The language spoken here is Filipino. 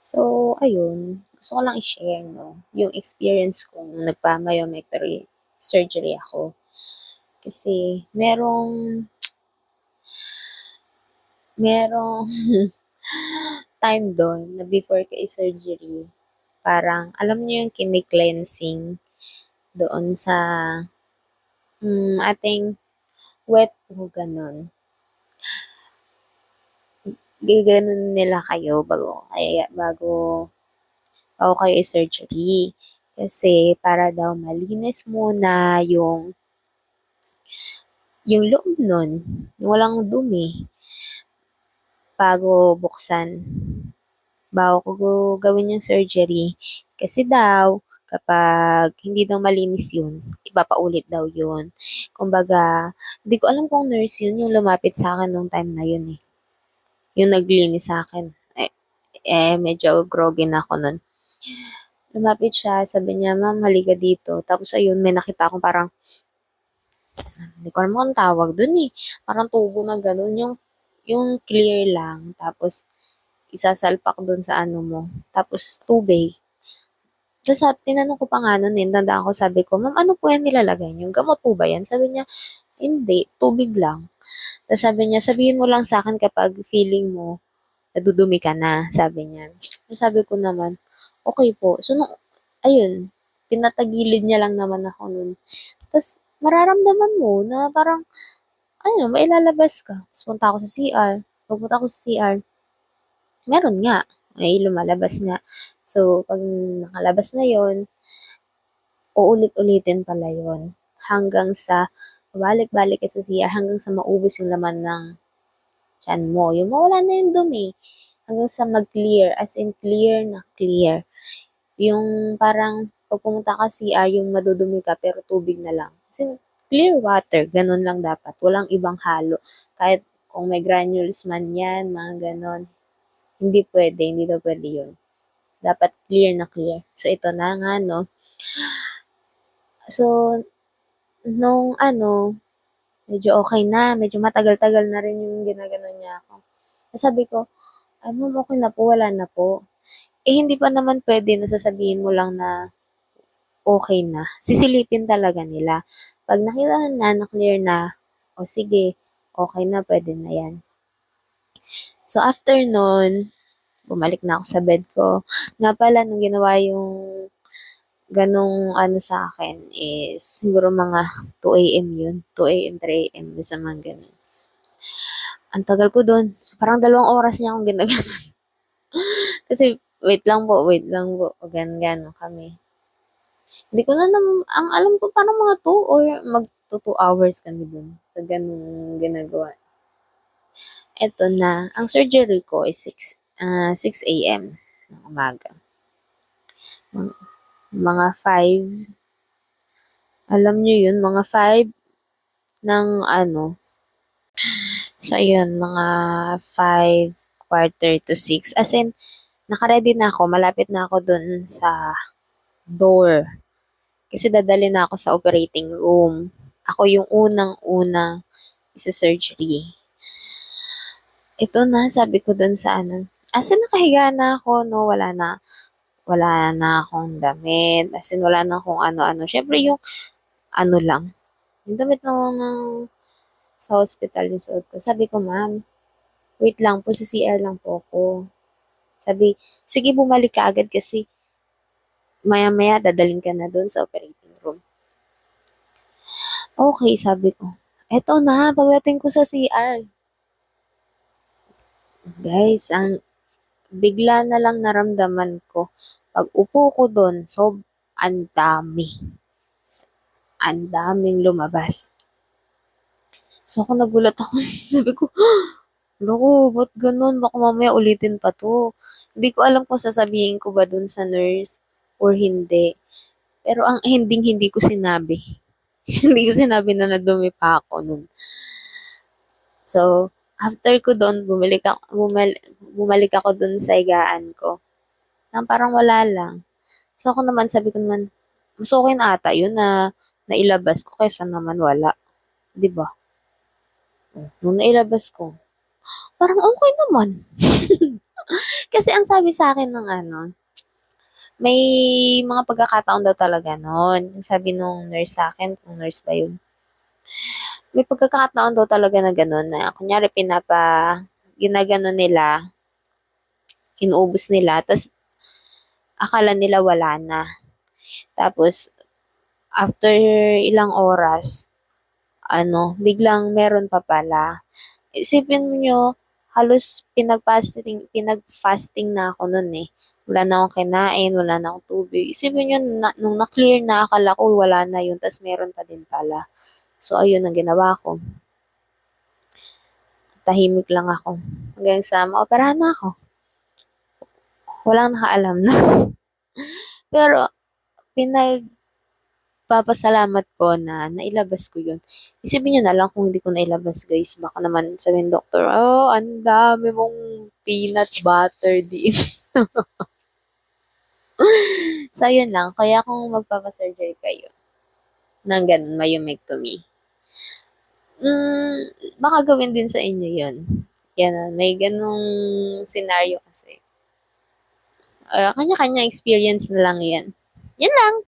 So, ayun, gusto ko lang i-share, no, yung experience ko nung nagpa-myomectomy surgery ako. Kasi merong time doon na before kay surgery, parang alam niyo yung kini-cleansing doon sa ating wet o ganun. Gaganon nila kayo bago kayo i-surgery. Kasi para daw malinis muna yung loob nun, yung walang dumi, bago buksan, bago ko gawin yung surgery. Kasi daw, kapag hindi daw malinis yun, ipapaulit daw yun. Kumbaga, hindi ko alam kung nurse yun yung lumapit sa akin nung time na yun eh. Yung naglinis sa akin. Medyo groggy na ako nun. Lumapit siya, sabi niya, ma'am, halika dito. Tapos ayun, may nakita akong parang, hindi ko alam kung ang tawag dun eh. Parang tubo na ganun, yung clear lang. Tapos, isasalpak dun sa ano mo. Tapos, tubig. Tapos, tinanong ko pa nga nun, tandaan ko, sabi ko, ma'am, ano po yan nilalagay niyo? Gamot po ba yan? Sabi niya, hindi, tubig lang. Tapos sabi niya, sabihin mo lang sa akin kapag feeling mo, nadudumi ka na, sabi niya. Tapos sabi ko naman, okay po. So, ayun, pinatagilid niya lang naman ako nun. Tapos, mararamdaman mo na parang, ano, mailalabas ka. Tapos punta ako sa CR. Pagpunta ako sa CR, meron nga. Ay, lumalabas nga. So, pag nakalabas na yon, uulit-ulitin pala yon. Hanggang sa, balik-balik ka sa CR, hanggang sa maubos yung laman ng tiyan mo. Yung mawala na yung dumi. Hanggang sa mag-clear. As in, clear na clear. Yung parang, pag pumunta ka CR, yung madudumi ka, pero tubig na lang. Kasi clear water, ganun lang dapat. Walang ibang halo. Kahit kung may granules man yan, mga ganon. Hindi daw pwede yun. Dapat clear na clear. So, ito na nga, no. So, nung ano, medyo okay na, medyo matagal-tagal na rin yung ginaganon niya ako. Sabi ko, ay ma'am, okay na po, wala na po. Eh, hindi pa naman pwede na sasabihin mo lang na okay na. Sisilipin talaga nila. Pag nakita na clear na, o sige, okay na, pwede na yan. So, after nun, bumalik na ako sa bed ko. Nga pala, nung ginawa yung ganong ano sa akin is siguro mga 2 a.m. yun. 2 a.m., 3 a.m. Basta mga ganun. Ang tagal ko doon. Parang 2 oras niya akong ginaganon. Kasi, wait lang po. O ganun kami. Hindi ko na ang alam ko parang mga 2 or mag 2 hours kami dun sa ganung ginagawa. Eto na, ang surgery ko is 6 a.m. ng umaga. Mga 5, alam nyo yun, mga 5 ng ano, so yun, mga 5, quarter to 6. As in, nakaready na ako, malapit na ako dun sa door. Kasi dadali na ako sa operating room. Ako yung unang-unang isa surgery. Ito na, sabi ko dun sa ano. As in, nakahiga na ako, no? Wala na akong damit. As in, wala na akong ano-ano. Syempre, yung ano lang. Yung damit na sa hospital yung suot ko. Sabi ko, ma'am, wait lang po, sa CR lang po ako. Sabi, sige, bumalik ka agad kasi maya-maya dadaling ka na dun sa operating room. Okay, sabi ko. Eto na, pagdating ko sa CR. Guys, bigla na lang naramdaman ko. Pag upo ko doon, ang dami. Ang daming lumabas. So ako nagulat ako. Sabi ko, loko, ba't ganun? Baka mamaya ulitin pa to. Hindi ko alam kung sasabihin ko ba doon sa nurse or hindi. Pero ang ending, hindi ko sinabi. Hindi ko sinabi na nadumi pa ako nun. So, after ko doon, bumalik ako doon sa higaan ko. Nang parang wala lang. So ako naman, sabi ko naman, mas okay na ata yun na nailabas ko kaysa naman wala. 'Di ba? Nung nailabas ko, Parang okay naman. Kasi ang sabi sa akin ng ano, may mga pagkakataon daw talaga nun. Ang sabi nung nurse sa akin, kung nurse ba yun, may pagkakataon daw talaga na gano'n na kunyari ginaganon nila, inuubos nila, tas akala nila wala na. Tapos, after ilang oras, biglang meron pa pala. Isipin mo nyo, halos pinag-fasting na ako nun eh. Wala na akong kinain, wala na akong tubig. Isipin nyo, nung na-clear na, akala ko wala na yun, tas meron pa din pala. So, ayun ang ginawa ko. Tahimik lang ako. Hanggang sa maoperahan na ako. Walang nakaalam na. Pero, pinagpapasalamat ko na nailabas ko yun. Isipin nyo na lang kung hindi ko nailabas, guys. Baka naman sabihin doktor, oh, ang dami mong peanut butter din. So, yun lang. Kaya kung magpapasurgery kayo ng ganun, myomectomy, mm, baka gawin din sa inyo yun. Yan, may ganung scenario kasi. Kanya-kanya experience na lang yan. Yan lang.